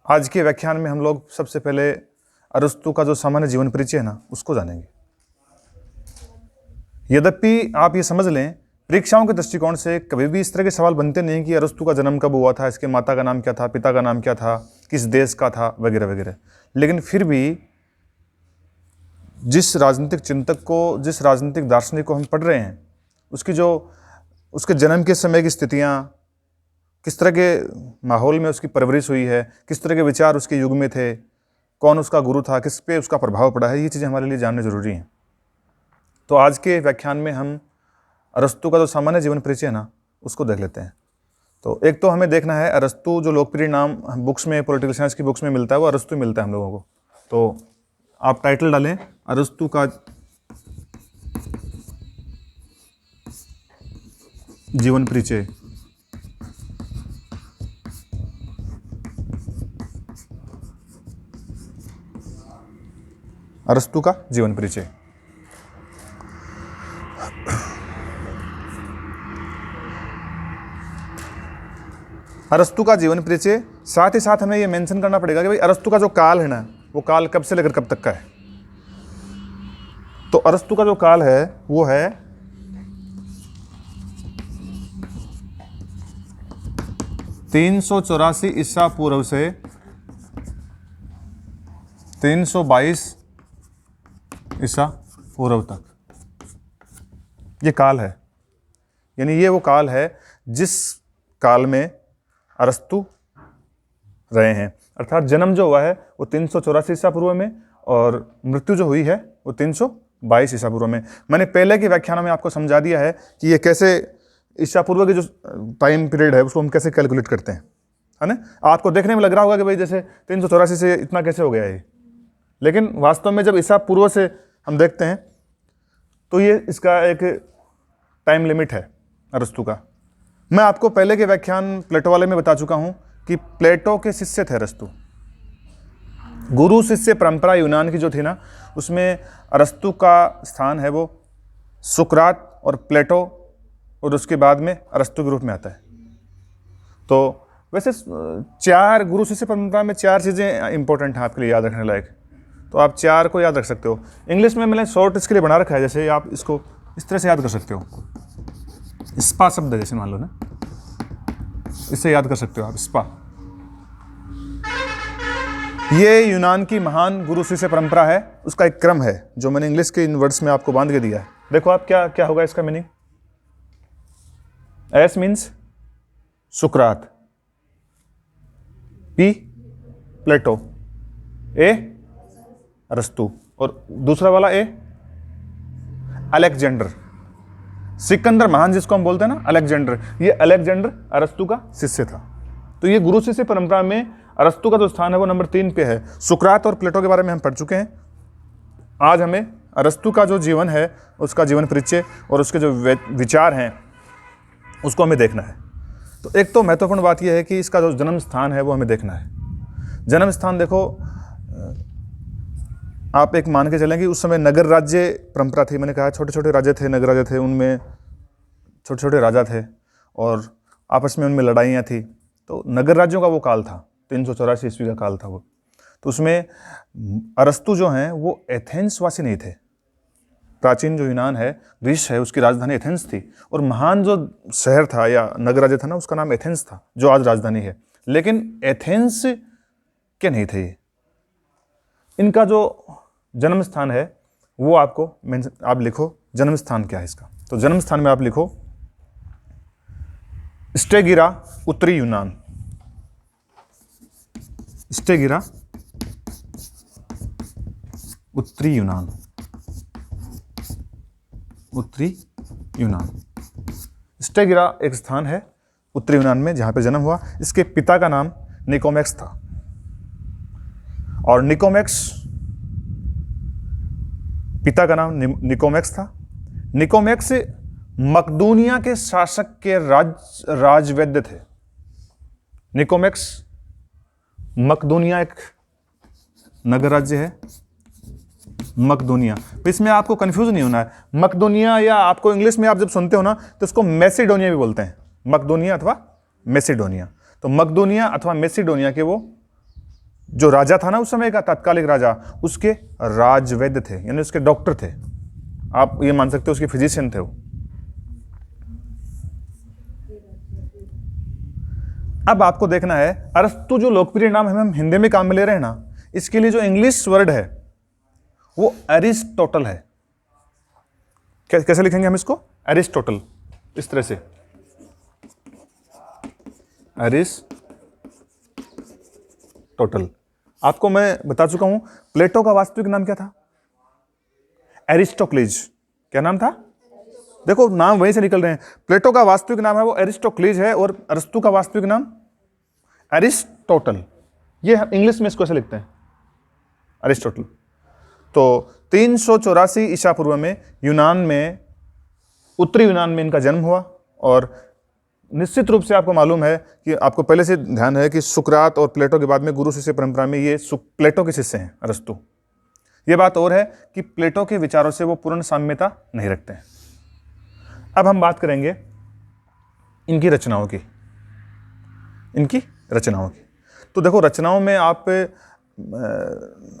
आज के व्याख्यान में हम लोग सबसे पहले अरस्तु का जो सामान्य जीवन परिचय है ना, उसको जानेंगे। यद्यपि आप ये समझ लें, परीक्षाओं के दृष्टिकोण से कभी भी इस तरह के सवाल बनते नहीं कि अरस्तु का जन्म कब हुआ था, इसके माता का नाम क्या था, पिता का नाम क्या था, किस देश का था, वगैरह वगैरह। लेकिन फिर भी जिस राजनीतिक चिंतक को, जिस राजनीतिक दार्शनिक को हम पढ़ रहे हैं, उसके जन्म के समय की स्थितियाँ, किस तरह के माहौल में उसकी परवरिश हुई है, किस तरह के विचार उसके युग में थे, कौन उसका गुरु था, किस पे उसका प्रभाव पड़ा है, ये चीज़ें हमारे लिए जानना जरूरी हैं। तो आज के व्याख्यान में हम अरस्तु का जो सामान्य जीवन परिचय है ना, उसको देख लेते हैं। तो एक तो हमें देखना है, अरस्तु जो लोकप्रिय नाम बुक्स में, पॉलिटिकल साइंस की बुक्स में मिलता है, वो अरस्तु मिलता है हम लोगों को। तो आप टाइटल डालें, अरस्तु का जीवन परिचय। अरस्तु का जीवन परिचय। अरस्तु का जीवन परिचय, साथ ही साथ हमें यह मेंशन करना पड़ेगा कि भाई अरस्तु का जो काल है ना, वो काल कब से लेकर कब तक का है। तो अरस्तु का जो काल है वो है 384 ईसा पूर्व से 322 ईसा पूर्व तक, ये काल है। यानी ये वो काल है जिस काल में अरस्तु रहे हैं। अर्थात जन्म जो हुआ है वो 384 ईसा पूर्व में, और मृत्यु जो हुई है वो 322 ईसा पूर्व में। मैंने पहले के व्याख्यानों में आपको समझा दिया है कि ये कैसे ईसा पूर्व की जो टाइम पीरियड है उसको हम कैसे कैलकुलेट करते हैं, है ना। आपको देखने में लग रहा होगा कि भाई जैसे 384 से इतना कैसे हो गया ये, लेकिन वास्तव में जब ईसा पूर्व से हम देखते हैं तो ये इसका एक टाइम लिमिट है अरस्तु का। मैं आपको पहले के व्याख्यान प्लेटो वाले में बता चुका हूं कि प्लेटो के शिष्य थे अरस्तु। गुरु शिष्य परंपरा यूनान की जो थी ना, उसमें अरस्तु का स्थान है वो सुकरात और प्लेटो, और उसके बाद में अरस्तु के रूप में आता है। तो वैसे 4 गुरु शिष्य परंपरा में 4 चीज़ें इंपॉर्टेंट हैं आपके लिए याद रखने लायक, तो आप 4 को याद रख सकते हो। इंग्लिश में मैंने शॉर्ट इसके लिए बना रखा है, जैसे आप इसको इस तरह से याद कर सकते हो। स्पा शब्द है, जैसे मान लो ना, इससे याद कर सकते हो आप, स्पा। ये यूनान की महान गुरु शिष्य परंपरा है, उसका एक क्रम है जो मैंने इंग्लिश के इन वर्ड्स में आपको बांध के दिया है। देखो आप क्या क्या होगा इसका मीनिंग। एस मीन्स सुकरात, पी प्लेटो, ए अरस्तु, और दूसरा वाला ए अलेक्जेंडर। सिकंदर महान जिसको हम बोलते हैं ना, अलेक्जेंडर, ये अलेक्जेंडर अरस्तु का शिष्य था। तो ये गुरु शिष्य परंपरा में अरस्तु का जो स्थान है वो नंबर 3 पे है। सुकरात और प्लेटो के बारे में हम पढ़ चुके हैं। आज हमें अरस्तु का जो जीवन है, उसका जीवन परिचय और उसके जो विचार हैं उसको हमें देखना है। तो एक तो महत्वपूर्ण बात यह है कि इसका जो जन्म स्थान है वो हमें देखना है। जन्म स्थान देखो, आप एक मान के चलें कि उस समय नगर राज्य परंपरा थी। मैंने कहा छोटे छोटे राज्य थे, नगर राज्य थे, उनमें छोटे छोटे राजा थे और आपस में उनमें लड़ाइयाँ थी। तो नगर राज्यों का वो काल था, 384 ईस्वी का काल था वो। तो उसमें अरस्तु जो हैं वो एथेंस वासी नहीं थे। प्राचीन जो यूनान है, ग्रीस है, उसकी राजधानी एथेंस थी, और महान जो शहर था या नगर राज्य था ना, उसका नाम एथेंस था, जो आज राजधानी है। लेकिन एथेंस के नहीं थे ये। इनका जो जन्म स्थान है वो आपको आप लिखो, जन्म स्थान क्या है इसका। तो जन्म स्थान में आप लिखो स्टेगिरा, उत्तरी यूनान। स्टेगिरा, उत्तरी यूनान, उत्तरी यूनान। स्टेगिरा एक स्थान है उत्तरी यूनान में जहां पे जन्म हुआ। इसके पिता का नाम निकोमेक्स था, और निकोमेक्स, पिता का नाम निकोमेक्स था। निकोमेक्स मकदूनिया के शासक के राजवैद्य थे। निकोमेक्स, मकदूनिया एक नगर राज्य है, मकदूनिया। इसमें आपको कंफ्यूज नहीं होना है। मकदूनिया, या आपको इंग्लिश में आप जब सुनते हो ना तो इसको मैसिडोनिया भी बोलते हैं, मकदूनिया अथवा मैसिडोनिया। तो मकदूनिया अथवा मैसिडोनिया के वो जो राजा था ना उस समय का तात्कालिक राजा, उसके राजवैद्य थे, यानी उसके डॉक्टर थे, आप ये मान सकते हो उसके फिजिशियन थे वो। अब आपको देखना है अरस्तु जो लोकप्रिय नाम हम हिंदी में काम में ले रहे हैं ना, इसके लिए जो इंग्लिश वर्ड है वो एरिस्टोटल है। कैसे लिखेंगे हम इसको? एरिस्टोटल, इस तरह से, एरिस्टोटल। आपको मैं बता चुका हूं प्लेटो का वास्तविक नाम क्या था? एरिस्टोक्लीज। क्या नाम था? देखो नाम वहीं से निकल रहे हैं। प्लेटो का वास्तविक नाम है वो एरिस्टोक्लीज है, और अरस्तु का वास्तविक नाम एरिस्टोटल। ये इंग्लिश में इसको ऐसे लिखते हैं, एरिस्टोटल। तो 384 ईसा पूर्व में यूनान में, उत्तरी यूनान में इनका जन्म हुआ। और निश्चित रूप से आपको मालूम है कि आपको पहले से ध्यान है कि सुकरात और प्लेटो के बाद में गुरु शिष्य परंपरा में ये प्लेटो के शिष्य हैं अरस्तु। ये बात और है कि प्लेटो के विचारों से वो पूर्ण साम्यता नहीं रखते हैं। अब हम बात करेंगे इनकी रचनाओं की, तो देखो रचनाओं में आप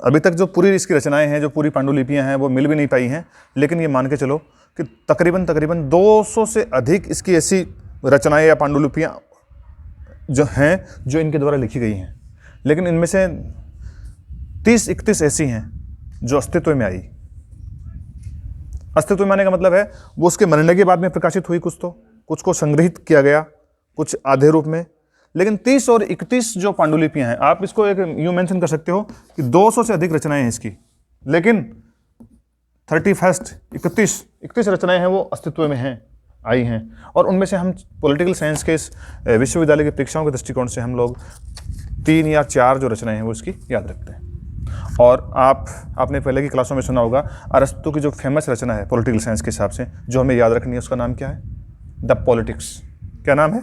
अभी तक जो पूरी इसकी रचनाएं हैं, जो पूरी पांडुलिपियां हैं, वो मिल भी नहीं पाई हैं, लेकिन ये मान के चलो कि तकरीबन 200 से अधिक इसकी ऐसी रचनाएं या पांडुलिपियां जो हैं जो इनके द्वारा लिखी गई हैं। लेकिन इनमें से 30-31 ऐसी हैं जो अस्तित्व में आई। अस्तित्व में आने का मतलब है वो उसके मरने के बाद में प्रकाशित हुई, कुछ को संग्रहित किया गया, कुछ आधे रूप में। लेकिन 30 और 31 जो पांडुलिपियां हैं, आप इसको एक यूं मेंशन कर सकते हो कि 200 से अधिक रचनाएं हैं इसकी, लेकिन 31 रचनाएं हैं वो अस्तित्व में हैं, आई हैं। और उनमें से हम पॉलिटिकल साइंस के इस विश्वविद्यालय की परीक्षाओं के दृष्टिकोण से हम लोग 3 या 4 जो रचनाएं हैं वो इसकी याद रखते हैं। और आपने पहले की क्लासों में सुना होगा अरस्तु की जो फेमस रचना है पॉलिटिकल साइंस के हिसाब से जो हमें याद रखनी है, उसका नाम क्या है? The politics. क्या नाम है?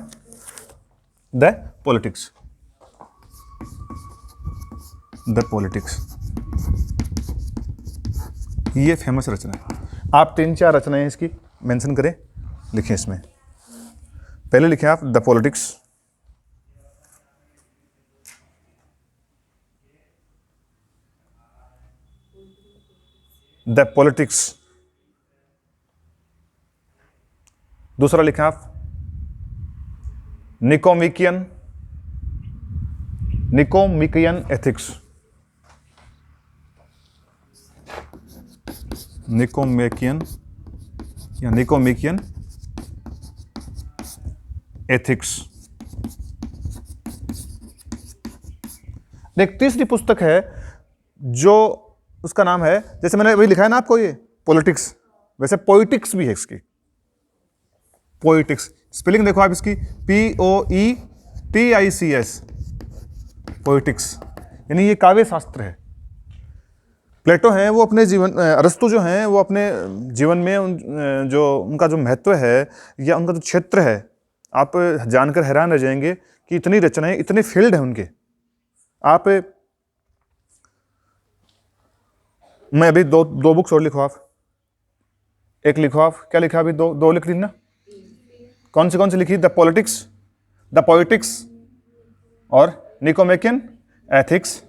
The politics. द पॉलिटिक्स, ये फेमस रचना है। आप 3-4 रचनाएं इसकी मेंशन करें, लिखें इसमें। पहले लिखें आप द पॉलिटिक्स, द पॉलिटिक्स। दूसरा लिखें आप निकोमिकियन एथिक्स। निकोमेकियन या निकोमिकियन एथिक्स। एक तीसरी पुस्तक है जो उसका नाम है, जैसे मैंने अभी लिखा है ना आपको ये पॉलिटिक्स, वैसे पोइटिक्स भी है इसकी। पोइटिक्स, स्पेलिंग देखो आप इसकी, POETICS, पोइटिक्स, यानी ये काव्य शास्त्र है। प्लेटो हैं वो अपने जीवन, अरस्तु जो हैं वो अपने जीवन में जो उनका जो महत्व है या उनका जो क्षेत्र है, आप जानकर हैरान रह जाएंगे कि इतनी रचनाएं, इतने फील्ड हैं उनके। आप मैं अभी दो बुक्स और लिखो आप। एक लिखो आप, क्या लिखा अभी? दो लिख रही ना? कौन सी लिखी? द पॉलिटिक्स, द पोइटिक्स और निकोमेकियन एथिक्स।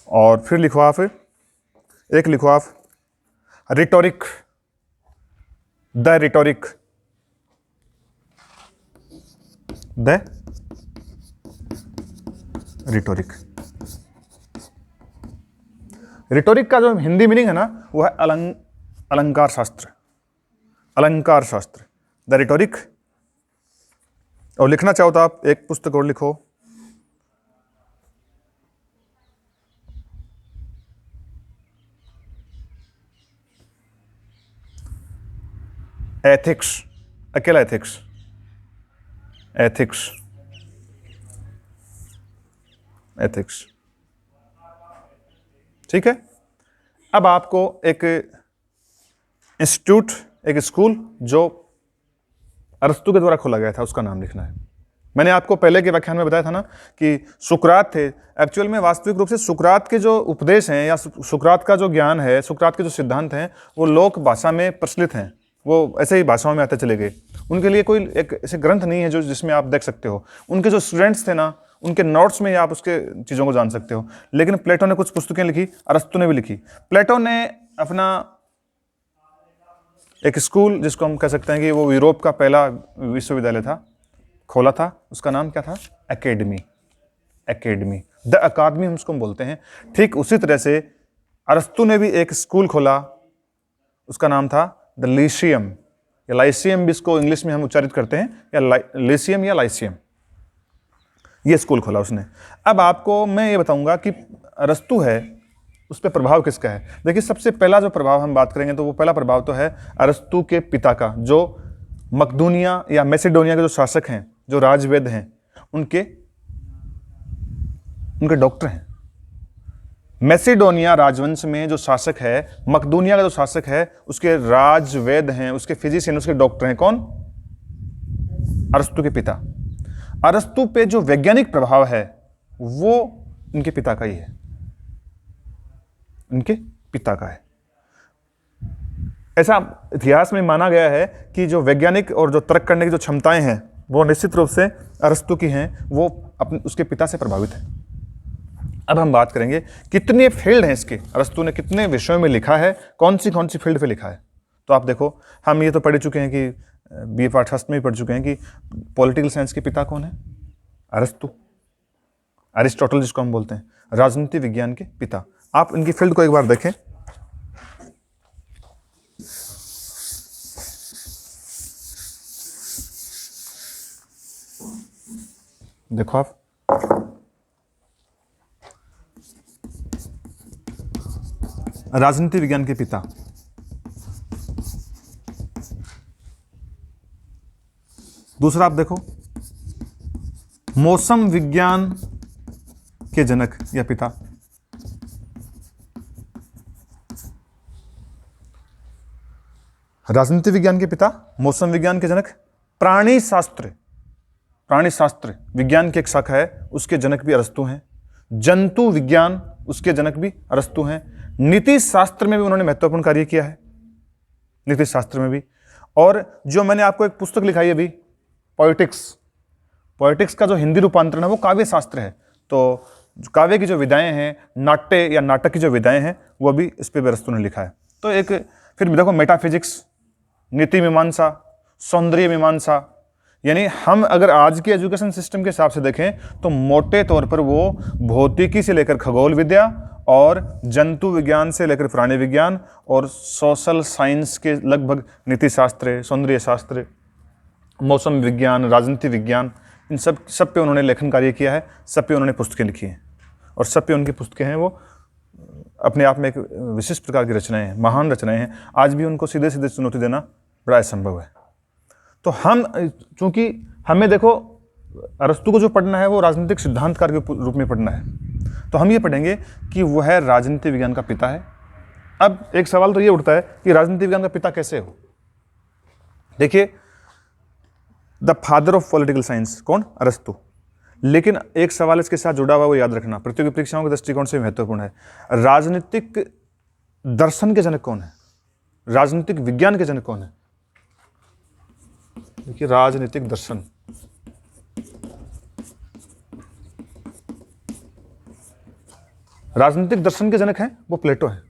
और फिर लिखो आप, एक लिखो आप rhetoric, the rhetoric, the rhetoric. Rhetoric का जो हिंदी मीनिंग है ना वो है अलंकार शास्त्र, अलंकार शास्त्र, द रिटोरिक। और लिखना चाहो तो आप एक पुस्तक और लिखो, एथिक्स, अकेला एथिक्स, एथिक्स, एथिक्स। ठीक है। अब आपको एक इंस्टीट्यूट, एक स्कूल जो अरस्तु के द्वारा खोला गया था, उसका नाम लिखना है। मैंने आपको पहले के व्याख्यान में बताया था ना कि सुकरात थे। एक्चुअल में वास्तविक रूप से सुकरात के जो उपदेश हैं या सुकरात का जो ज्ञान है, सुकरात के जो सिद्धांत हैं, वो लोक भाषा में प्रचलित हैं, वो ऐसे ही भाषाओं में आते चले गए। उनके लिए कोई एक ऐसे ग्रंथ नहीं है जो जिसमें आप देख सकते हो। उनके जो स्टूडेंट्स थे ना, उनके नोट्स में ही आप उसके चीज़ों को जान सकते हो। लेकिन प्लेटो ने कुछ पुस्तकें लिखी, अरस्तु ने भी लिखी। प्लेटो ने अपना एक स्कूल, जिसको हम कह सकते हैं कि वो यूरोप का पहला विश्वविद्यालय था, खोला था। उसका नाम क्या था? एकेडमी। एकेडमी, द अकादमी हम उसको बोलते हैं। ठीक उसी तरह से अरस्तु ने भी एक स्कूल खोला, उसका नाम था द लीशियम, या लाइसियम भी इसको इंग्लिश में हम उच्चारित करते हैं, या लीशियम या लाइसियम। ये स्कूल खोला उसने। अब आपको मैं ये बताऊंगा कि अरस्तु है, उस पर प्रभाव किसका है। देखिए, सबसे पहला जो प्रभाव हम बात करेंगे तो वो पहला प्रभाव तो है अरस्तु के पिता का, जो मकदूनिया या मैसेडोनिया के जो शासक हैं, जो राजवैद्य हैं, उनके डॉक्टर हैं। मैसेडोनिया राजवंश में जो शासक है, मकदूनिया का जो शासक है, उसके राजवैद्य हैं, उसके फिजिशियन, उसके डॉक्टर हैं। कौन? अरस्तु के पिता। अरस्तु पे जो वैज्ञानिक प्रभाव है वो इनके पिता का ही है, इनके पिता का है। ऐसा इतिहास में माना गया है कि जो वैज्ञानिक और जो तर्क करने की जो क्षमताएं हैं वो निश्चित रूप से अरस्तु की हैं, वो अपने उसके पिता से प्रभावित है। अब हम बात करेंगे कितने फील्ड हैं इसके, अरस्तु ने कितने विषयों में लिखा है, कौन सी फील्ड पे लिखा है। तो आप देखो, हम ये तो पढ़ चुके हैं कि बीए पाठशास्त्र में भी पढ़ चुके हैं कि पॉलिटिकल साइंस के पिता कौन है? अरस्तु, अरिस्टोटल जिसको हम बोलते हैं, राजनीति विज्ञान के पिता। आप इनकी फील्ड को एक बार देखें। देखो आप, राजनीति विज्ञान के पिता। दूसरा आप देखो, मौसम विज्ञान के जनक या पिता। राजनीति विज्ञान के पिता, मौसम विज्ञान के जनक। प्राणी शास्त्र विज्ञान की एक शाखा है, उसके जनक भी अरस्तु हैं। जंतु विज्ञान, उसके जनक भी अरस्तु हैं। नीति शास्त्र में भी उन्होंने महत्वपूर्ण कार्य किया है, नीति शास्त्र में भी। और जो मैंने आपको एक पुस्तक लिखाई है अभी, पोएटिक्स का जो हिंदी रूपांतरण है वो काव्य शास्त्र है। तो काव्य की जो विधाएं हैं, नाट्य या नाटक की जो विधाएं हैं, वो भी इस पे भी अरस्तु ने लिखा है। तो एक फिर देखो, मेटाफिजिक्स, नीति मीमांसा, सौंदर्य मीमांसा, यानी हम अगर आज के एजुकेशन सिस्टम के हिसाब से देखें तो मोटे तौर पर वो भौतिकी से लेकर खगोल विद्या और जंतु विज्ञान से लेकर प्राणी विज्ञान और सोशल साइंस के लगभग नीति शास्त्र, सौंदर्य शास्त्र, मौसम विज्ञान, राजनीति विज्ञान, इन सब पे उन्होंने लेखन कार्य किया है। सब पे उन्होंने पुस्तकें लिखी हैं और सब पे उनकी पुस्तकें हैं वो अपने आप में एक विशिष्ट प्रकार की रचनाएं हैं, महान रचनाएं हैं। आज भी उनको सीधे सीधे चुनौती देना बड़ा असंभव है। तो हम, चूंकि हमें देखो अरस्तु को जो पढ़ना है वो राजनीतिक सिद्धांतकार के रूप में पढ़ना है, तो हम ये पढ़ेंगे कि वह है राजनीति विज्ञान का पिता है। अब एक सवाल तो ये उठता है कि राजनीति विज्ञान का पिता कैसे हो। देखिए, the father of political science कौन? अरस्तु। लेकिन एक सवाल इसके साथ जुड़ा हुआ, वो याद रखना, प्रतियोगी परीक्षाओं के दृष्टिकोण से महत्वपूर्ण है। राजनीतिक दर्शन के जनक कौन है? राजनीतिक विज्ञान के जनक कौन है? देखिए, राजनीतिक दर्शन, राजनीतिक दर्शन के जनक हैं वो प्लेटो है।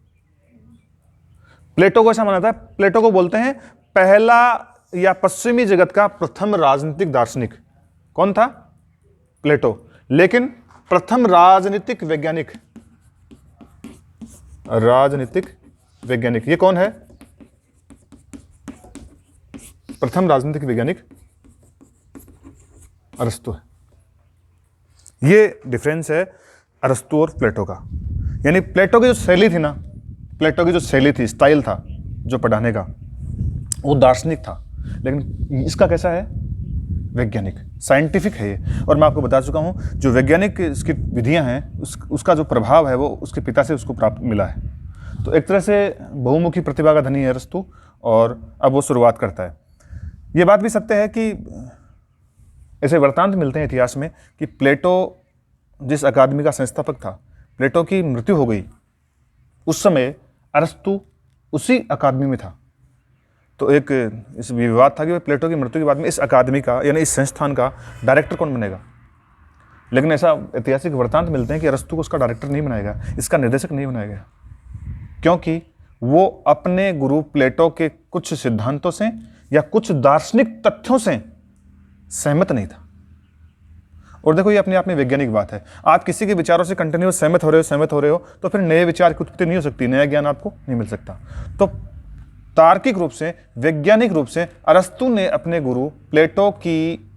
प्लेटो को ऐसा माना जाता है, प्लेटो को बोलते हैं पहला या पश्चिमी जगत का प्रथम राजनीतिक दार्शनिक। कौन था? प्लेटो। लेकिन प्रथम राजनीतिक वैज्ञानिक, ये कौन है? प्रथम राजनीतिक वैज्ञानिक अरस्तु है। ये डिफरेंस है अरस्तु और प्लेटो का। यानी प्लेटो की जो शैली थी ना, प्लेटो की जो शैली थी, स्टाइल था जो पढ़ाने का, वो दार्शनिक था। लेकिन इसका कैसा है? वैज्ञानिक, साइंटिफिक है ये। और मैं आपको बता चुका हूँ, जो वैज्ञानिक इसकी विधियाँ हैं, उसका जो प्रभाव है वो उसके पिता से उसको प्राप्त मिला है। तो एक तरह से बहुमुखी प्रतिभा का धनी है अरस्तु, और अब वो शुरुआत करता है। ये बात भी सत्य है कि ऐसे वृत्तांत मिलते हैं इतिहास में कि प्लेटो जिस अकादमी का संस्थापक था, प्लेटो की मृत्यु हो गई, उस समय अरस्तु उसी अकादमी में था। तो एक इस विवाद था कि प्लेटो की मृत्यु के बाद में इस अकादमी का, यानी इस संस्थान का डायरेक्टर कौन बनेगा। लेकिन ऐसा ऐतिहासिक वृत्तांत मिलते हैं कि अरस्तु को उसका डायरेक्टर नहीं बनाया गया, इसका निर्देशक नहीं बनाया गया, क्योंकि वो अपने गुरु प्लेटो के कुछ सिद्धांतों से या कुछ दार्शनिक तथ्यों से सहमत नहीं था। और देखो, ये अपने आप में वैज्ञानिक बात है। आप किसी के विचारों से कंटिन्यूस सहमत हो रहे हो तो फिर नए विचार की उत्पत्ति नहीं हो सकती, नया ज्ञान आपको नहीं मिल सकता। तो तार्किक रूप से, वैज्ञानिक रूप से अरस्तु ने अपने गुरु प्लेटो की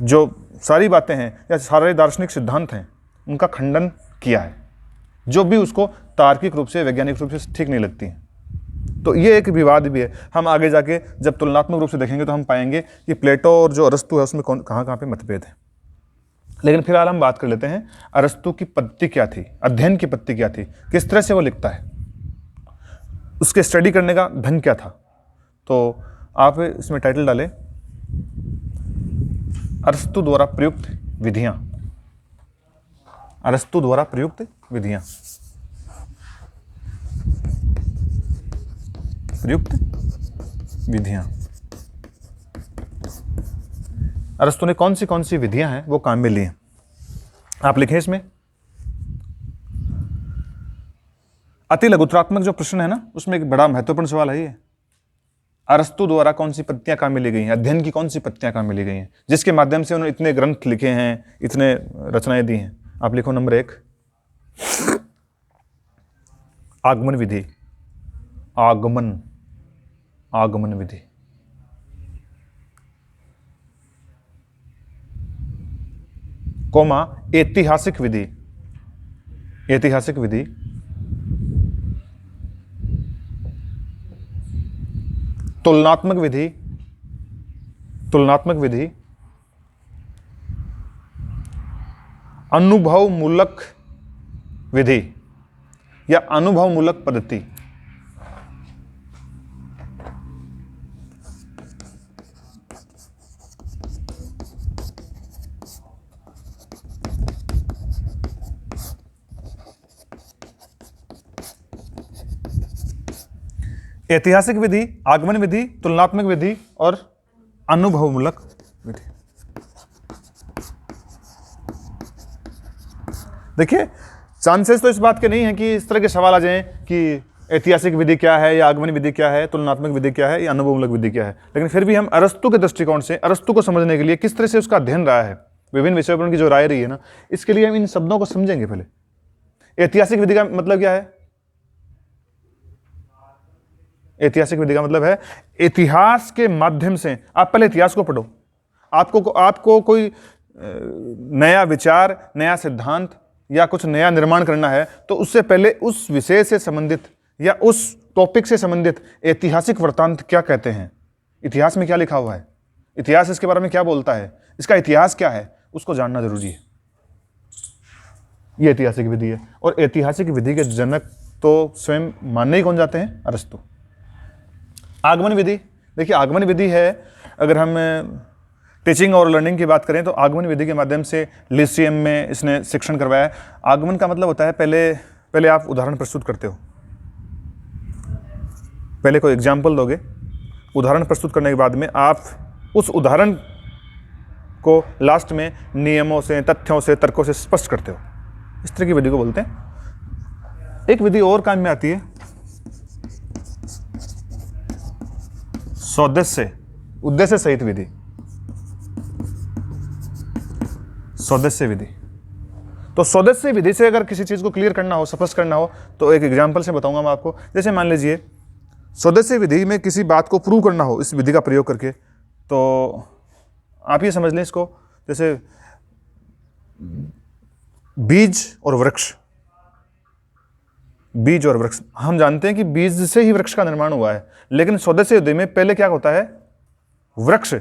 जो सारी बातें हैं या सारे दार्शनिक सिद्धांत हैं उनका खंडन किया है, जो भी उसको तार्किक रूप से, वैज्ञानिक रूप से ठीक नहीं लगती हैं। तो ये एक विवाद भी है। हम आगे जाके जब तुलनात्मक रूप से देखेंगे तो हम पाएंगे कि प्लेटो और जो अरस्तु है उसमें कहाँ पे मतभेद है। लेकिन फिलहाल हम बात कर लेते हैं अरस्तु की पद्धति क्या थी, अध्ययन की पद्धति क्या थी, किस तरह से वो लिखता है, उसके स्टडी करने का ढंग क्या था। तो आप इसमें टाइटल डालें, अरस्तु द्वारा प्रयुक्त विधियां। अरस्तु द्वारा प्रयुक्त विधियां, प्रयुक्त विधियां। अरस्तु ने कौन सी विधियां हैं वो काम में ली हैं, आप लिखें इसमें। अति लघुत्रात्मक जो प्रश्न है ना, उसमें एक बड़ा महत्वपूर्ण सवाल है ये, अरस्तु द्वारा कौन सी पत्तियां काम में ली गई हैं, अध्ययन की कौन सी पत्तियां काम में ली गई हैं, जिसके माध्यम से उन्होंने इतने ग्रंथ लिखे हैं, इतने रचनाएं दी हैं। आप लिखो नंबर 1, आगमन विधि। आगमन विधि। कोमा ऐतिहासिक विधि। ऐतिहासिक विधि। तुलनात्मक विधि। तुलनात्मक विधि। अनुभवमूलक विधि या अनुभवमूलक पद्धति। ऐतिहासिक विधि, आगमन विधि, तुलनात्मक विधि और अनुभवमूलक विधि। देखिए, चांसेस तो इस बात के नहीं है कि इस तरह के सवाल आ जाएं कि ऐतिहासिक विधि क्या है या आगमन विधि क्या है, तुलनात्मक विधि क्या है या अनुभवमूलक विधि क्या है। लेकिन फिर भी हम अरस्तु के दृष्टिकोण से अरस्तु को समझने के लिए, किस तरह से उसका अध्ययन रहा है, विभिन्न विषयों पर उनकी जो राय रही है ना, इसके लिए हम इन शब्दों को समझेंगे। पहले ऐतिहासिक विधि का मतलब क्या है? ऐतिहासिक विधि का मतलब है इतिहास के माध्यम से, आप पहले इतिहास को पढ़ो। आपको कोई नया विचार, नया सिद्धांत या कुछ नया निर्माण करना है तो उससे पहले उस विषय से संबंधित या उस टॉपिक से संबंधित ऐतिहासिक वृत्तांत क्या कहते हैं, इतिहास में क्या लिखा हुआ है, इतिहास इसके बारे में क्या बोलता है, इसका इतिहास क्या है, उसको जानना जरूरी है। ये ऐतिहासिक विधि है। और ऐतिहासिक विधि के जनक तो स्वयं मानने ही कौन जाते हैं? अरस्तु। आगमन विधि, देखिए आगमन विधि है, अगर हम टीचिंग और लर्निंग की बात करें तो आगमन विधि के माध्यम से लिसियम में इसने शिक्षण करवाया है। आगमन का मतलब होता है पहले आप उदाहरण प्रस्तुत करते हो, पहले कोई एग्जाम्पल दोगे, उदाहरण प्रस्तुत करने के बाद में आप उस उदाहरण को लास्ट में नियमों से, तथ्यों से, तर्कों से स्पष्ट करते हो। इस तरह की विधि को बोलते हैं। एक विधि और काम में आती है, उद्देश्य सहित विधि, सौदेश्य विधि। तो सौदेश्य विधि से अगर किसी चीज को क्लियर करना हो, स्पष्ट करना हो, तो एक एग्जांपल से बताऊंगा मैं आपको। जैसे मान लीजिए सौदेश्य विधि में किसी बात को प्रूव करना हो इस विधि का प्रयोग करके, तो आप ये समझ लें इसको, जैसे बीज और वृक्ष। बीज और वृक्ष, हम जानते हैं कि बीज से ही वृक्ष का निर्माण हुआ है, लेकिन सौदेश्य विधि में पहले क्या होता है? वृक्ष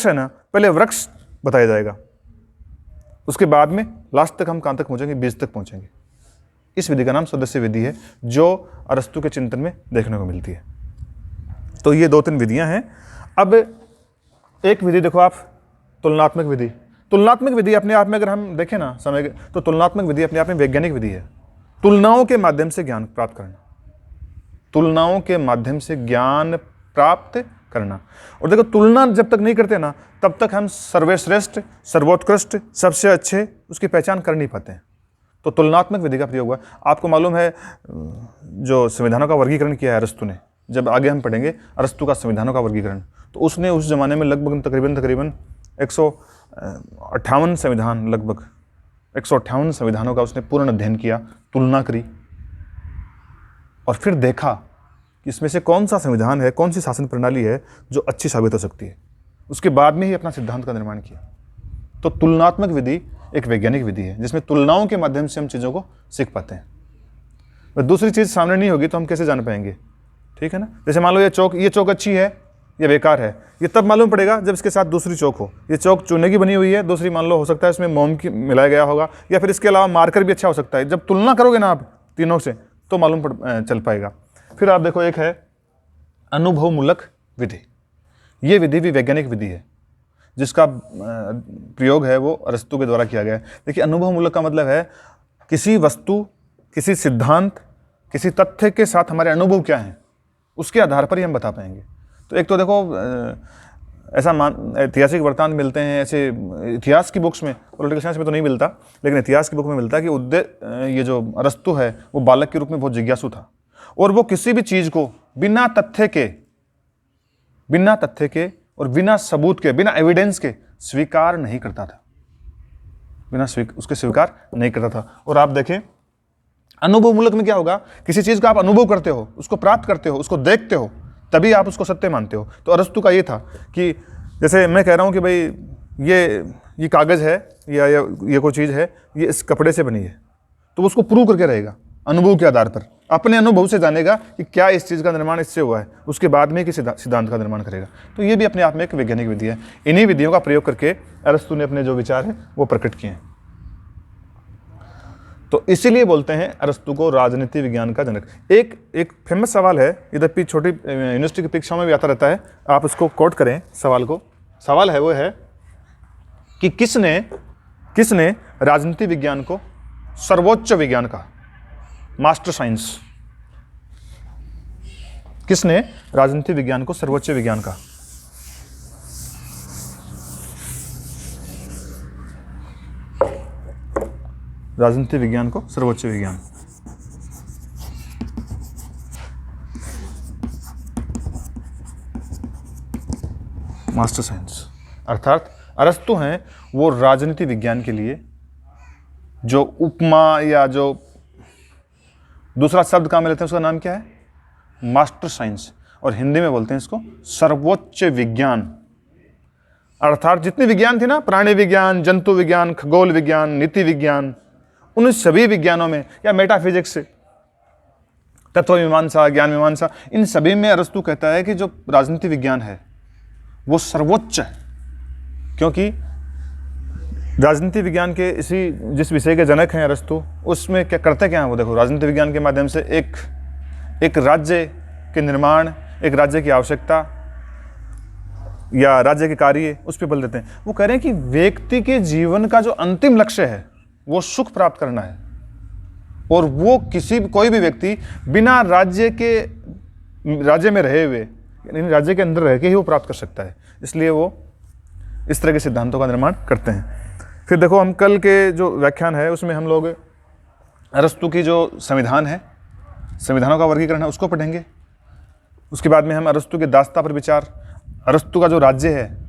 है ना, पहले वृक्ष बताया जाएगा, उसके बाद में लास्ट तक हम कहां तक पहुंचेंगे? बीज तक पहुंचेंगे। इस विधि का नाम सौदेश्य विधि है, जो अरस्तु के चिंतन में देखने को मिलती है। तो ये 2-3 विधियां हैं। अब एक विधि देखो आप, तुलनात्मक विधि। तुलनात्मक विधि अपने आप में अगर हम देखें ना समय, तो तुलनात्मक विधि अपने आप में वैज्ञानिक विधि है। तुलनाओं के माध्यम से ज्ञान प्राप्त करना, तुलनाओं के माध्यम से ज्ञान प्राप्त करना। और देखो तुलना जब तक नहीं करते ना, तब तक हम सर्वश्रेष्ठ, सर्वोत्कृष्ट, सबसे अच्छे उसकी पहचान कर नहीं पाते हैं। तो तुलनात्मक विधि का प्रयोग हुआ। आपको मालूम है जो संविधानों का वर्गीकरण किया है अरस्तु ने, जब आगे हम पढ़ेंगे अरस्तु का संविधानों का वर्गीकरण, तो उसने उस जमाने में लगभग तकरीबन 158 संविधान, लगभग 158 संविधानों का उसने पूर्ण अध्ययन किया, तुलना करी और फिर देखा कि इसमें से कौन सा संविधान है, कौन सी शासन प्रणाली है जो अच्छी साबित हो सकती है। उसके बाद में ही अपना सिद्धांत का निर्माण किया। तो तुलनात्मक विधि एक वैज्ञानिक विधि है जिसमें तुलनाओं के माध्यम से हम चीज़ों को सीख पाते हैं। वह दूसरी चीज़ सामने नहीं होगी तो हम कैसे जान पाएंगे, ठीक है ना। जैसे मान लो ये चौक अच्छी है या बेकार है, ये तब मालूम पड़ेगा जब इसके साथ दूसरी चौक हो। ये चौक चूने की बनी हुई है, दूसरी मान लो हो सकता है इसमें मोम की मिलाया गया होगा, या फिर इसके अलावा मार्कर भी अच्छा हो सकता है। जब तुलना करोगे ना आप तीनों से तो मालूम चल पाएगा। फिर आप देखो, एक है अनुभवमूलक विधि। ये विधि भी वैज्ञानिक विधि है जिसका प्रयोग है वो अरस्तु के द्वारा किया गया है। देखिए, अनुभवमूलक का मतलब है किसी वस्तु, किसी सिद्धांत, किसी तथ्य के साथ हमारे अनुभव क्या हैं उसके आधार पर ही हम बता पाएंगे। तो एक तो देखो ऐसा ऐतिहासिक वृत्तांत मिलते हैं, ऐसे इतिहास की बुक्स में, पॉलिटिकल साइंस में तो नहीं मिलता, लेकिन इतिहास की बुक में मिलता है कि ये जो अरस्तु है वो बालक के रूप में बहुत जिज्ञासु था और वो किसी भी चीज़ को बिना तथ्य के और बिना सबूत के, बिना एविडेंस के स्वीकार नहीं करता था, उसके स्वीकार नहीं करता था। और आप देखें अनुभवमूलक में क्या होगा, किसी चीज़ का आप अनुभव करते हो, उसको प्राप्त करते हो, उसको देखते हो, तभी आप उसको सत्य मानते हो। तो अरस्तु का ये था कि जैसे मैं कह रहा हूँ कि भाई ये कागज़ है या ये कोई चीज़ है, ये इस कपड़े से बनी है, तो उसको प्रूव करके रहेगा अनुभव के आधार पर, अपने अनुभव से जानेगा कि क्या इस चीज़ का निर्माण इससे हुआ है, उसके बाद में किसी सिद्धांत का निर्माण करेगा। तो ये भी अपने आप में एक वैज्ञानिक विधि है। इन्हीं विधियों का प्रयोग करके अरस्तु ने अपने जो विचार हैं वो प्रकट किए हैं। तो इसीलिए बोलते हैं अरस्तु को राजनीति विज्ञान का जनक। एक फेमस सवाल है, यद्यपि छोटी यूनिवर्सिटी की परीक्षाओं में भी आता रहता है, आप उसको कोट करें सवाल को। सवाल है वो है कि किसने राजनीति विज्ञान को सर्वोच्च विज्ञान कहा, मास्टर साइंस। किसने राजनीति विज्ञान को सर्वोच्च विज्ञान कहा? राजनीति विज्ञान को सर्वोच्च विज्ञान, मास्टर साइंस। अर्थात अरस्तु हैं वो राजनीति विज्ञान के लिए जो उपमा या जो दूसरा शब्द काम में लेते हैं उसका नाम क्या है, मास्टर साइंस, और हिंदी में बोलते हैं इसको सर्वोच्च विज्ञान। अर्थात जितने विज्ञान थे ना, प्राणी विज्ञान, जंतु विज्ञान, खगोल विज्ञान, नीति विज्ञान, उन सभी विज्ञानों में, या मेटाफिजिक्स, तत्व मीमांसा, ज्ञान मीमांसा, इन सभी में अरस्तु कहता है कि जो राजनीति विज्ञान है वो सर्वोच्च है। क्योंकि राजनीति विज्ञान के जिस विषय के जनक हैं अरस्तु, उसमें क्या करते क्या हैं वो देखो। राजनीति विज्ञान के माध्यम से एक राज्य के निर्माण, एक राज्य की आवश्यकता या राज्य के कार्य, उस पर बल देते हैं। वो कह रहे हैं कि व्यक्ति के जीवन का जो अंतिम लक्ष्य है वो सुख प्राप्त करना है, और वो कोई भी व्यक्ति बिना राज्य में रहे हुए, यानी राज्य के अंदर रह के ही वो प्राप्त कर सकता है। इसलिए वो इस तरह के सिद्धांतों का निर्माण करते हैं। फिर देखो, हम कल के जो व्याख्यान है उसमें हम लोग अरस्तु की जो संविधान है, संविधानों का वर्गीकरण है, उसको पढ़ेंगे। उसके बाद में हम अरस्तु के दास्ता पर विचार, अरस्तु का जो राज्य है